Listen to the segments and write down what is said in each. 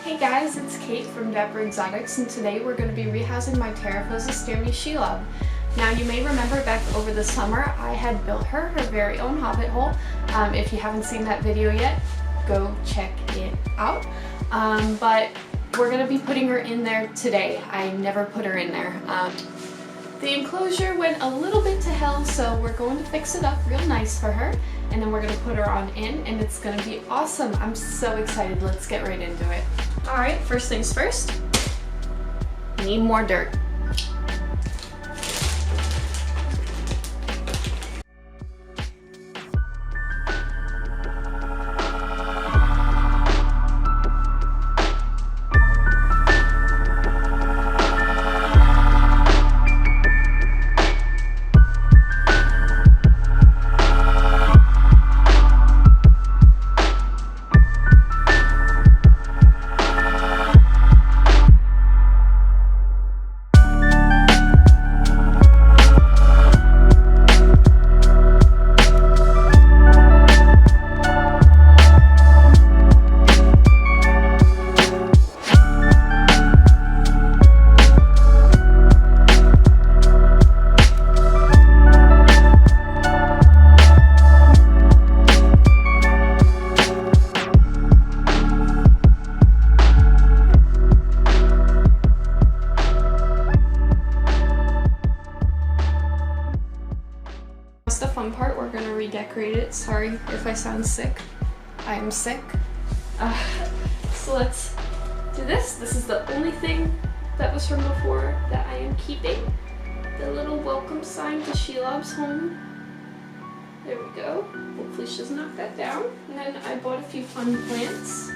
Hey guys, it's Kate from Dapper Exotics, and today we're going to be rehousing my Theraphosa stirmi Shelob. Now you may remember back over the summer I had built her very own Hobbit hole. If you haven't seen that video yet, go check it out. But we're going to be putting her in there today. I never put her in there. The enclosure went a little bit to hell, so we're going to fix it up real nice for her, and then we're going to put her on in, and it's going to be awesome. I'm so excited. Let's get right into it. Alright, first things first, need more dirt. The fun part, we're gonna redecorate it. Sorry if I sound sick. I am sick. So let's do this. This is the only thing that was from before that I am keeping. The little welcome sign to Shelob's home. There we go. Hopefully she doesn't knock that down. And then I bought a few fun plants.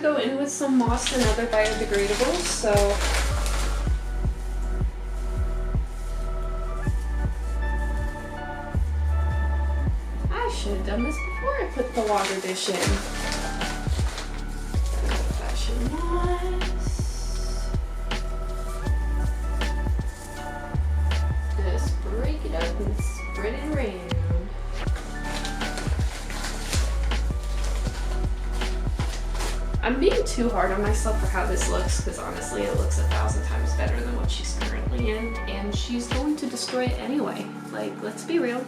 gonna go in with some moss and other biodegradables, so I should have done this before I put the water dish in. Old-fashioned moss. Just break it up and spread it around. I'm being too hard on myself for how this looks, because honestly it looks 1,000 times better than what she's currently in, and she's going to destroy it anyway. Like, let's be real.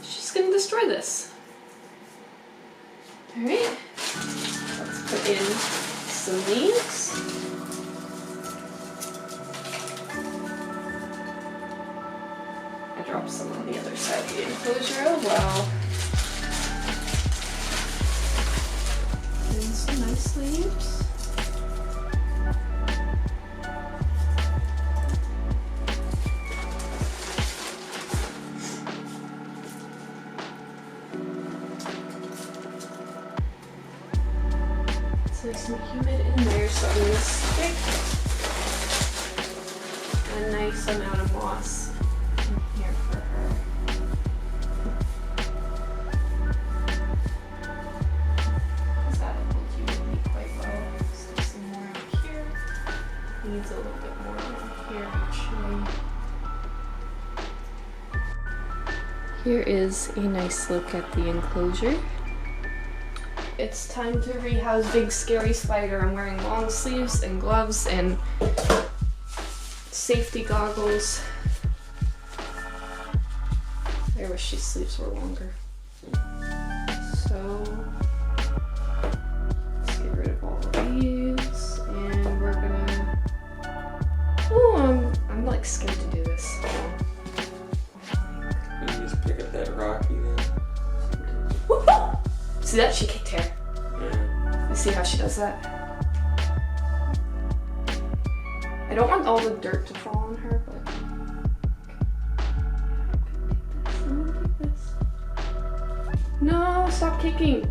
She's gonna destroy this. Alright, let's put in some leaves. I dropped some on the other side of the enclosure as well. Some nice leaves. It's nice and humid in there, so I'm going to stick a nice amount of moss in here for her. Needs a little bit more in here, actually. Here is a nice look at the enclosure. It's time to rehouse Big Scary Spider. I'm wearing long sleeves and gloves and safety goggles. I wish these sleeves were longer. So let's get rid of all of these, and we're gonna. Oh, I'm like scared to do this. You just pick up that rocky then. See that? She kicked hair. Yeah. You see how she does that? I don't want all the dirt to fall on her, but. I'm gonna take this. No, stop kicking.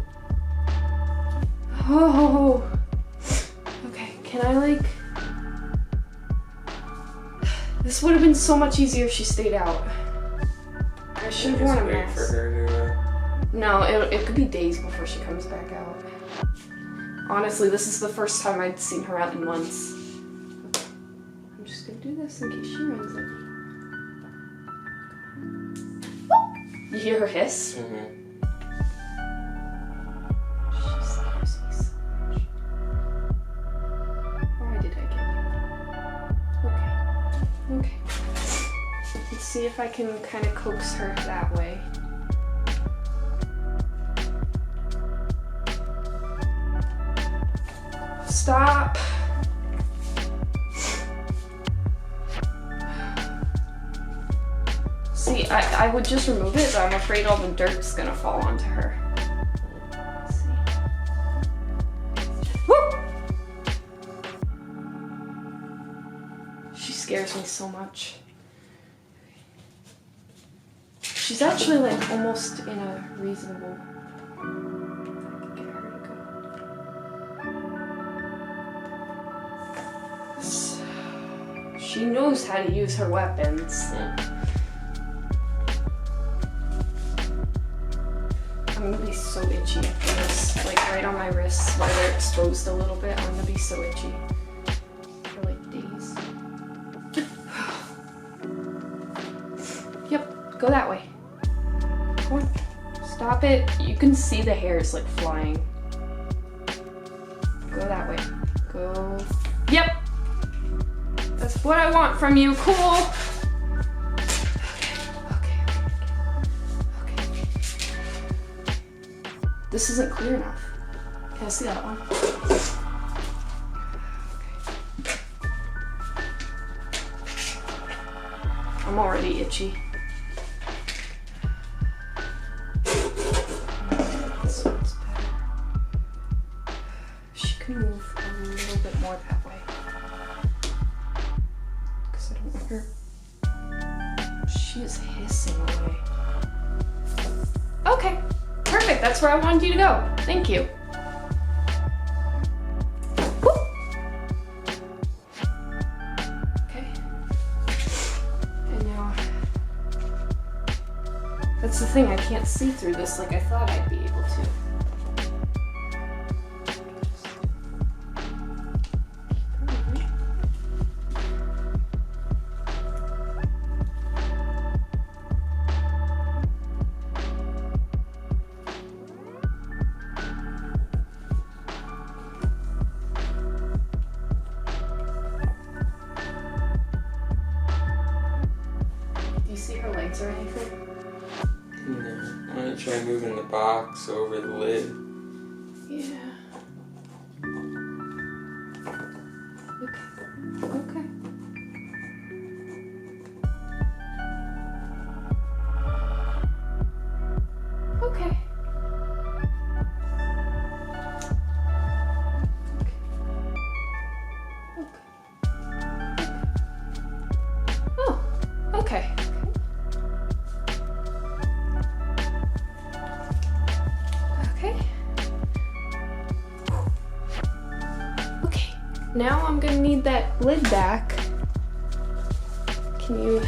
Oh. Okay, can I like. This would have been so much easier if she stayed out. I should have worn a mask. For her to, No, it could be days before she comes back out. Honestly, this is the first time I'd seen her out in months. I'm just gonna do this in case she runs it. You hear her hiss? Mm-hmm. She scares me so much. Why did I get you? Okay. Let's see if I can kind of coax her that way. Stop. See, I would just remove it, but I'm afraid all the dirt's gonna fall onto her. Let's see. Woo! She scares me so much. She's actually like almost in a reasonable. I can get her to go. She knows how to use her weapons. I'm gonna be so itchy after this, like right on my wrists while they're exposed a little bit. I'm gonna be so itchy for like days. Yep, go that way. Come on. Stop it. You can see the hairs like flying. Go that way. Go. Yep. That's what I want from you. Cool. Okay. This isn't clear enough. Can I see that one? Okay. I'm already itchy. This one's better. She can move a little bit more that way. Because I don't want her. She is hissing away. Okay. Perfect, that's where I wanted you to go. Thank you. That's the thing, I can't see through this like I thought I'd be able to. Do you see her legs or anything? No. I'm gonna try moving the box over the lid. Yeah. Okay. Okay. Okay. Oh, okay. Okay. Okay. Now I'm gonna need that lid back. Can you...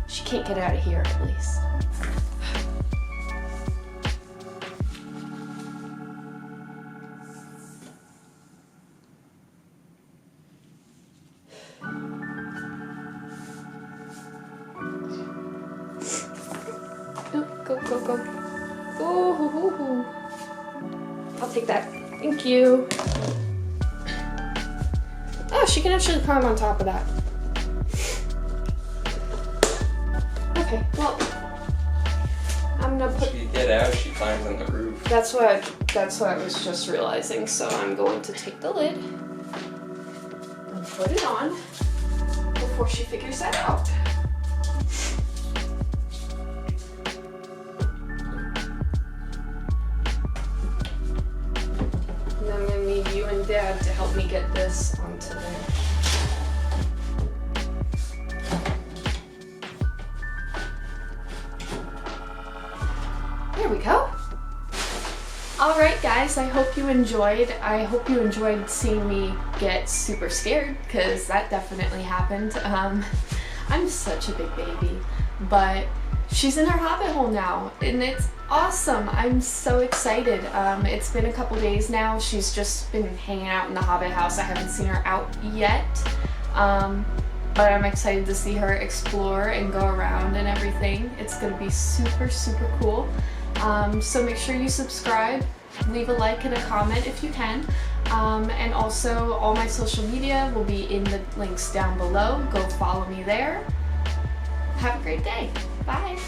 She can't get out of here at least. Go, go, go. Oh, hoo, hoo, hoo. I'll take that. Thank you. Oh, she can actually climb on top of that. Okay, well, I'm gonna put... She can get out, she climbs on the roof. That's what I was just realizing. So I'm going to take the lid and put it on before she figures that out. And then I'm gonna need you and Dad to help me get this onto there. There we go. Alright guys, I hope you enjoyed. I hope you enjoyed seeing me get super scared, because that definitely happened. I'm such a big baby, but she's in her hobbit hole now, and it's awesome. I'm so excited. It's been a couple days now. She's just been hanging out in the hobbit house. I haven't seen her out yet, but I'm excited to see her explore and go around and everything. It's gonna be super, super cool. So make sure you subscribe, leave a like and a comment if you can. And also all my social media will be in the links down below. Go follow me there. Have a great day. Bye.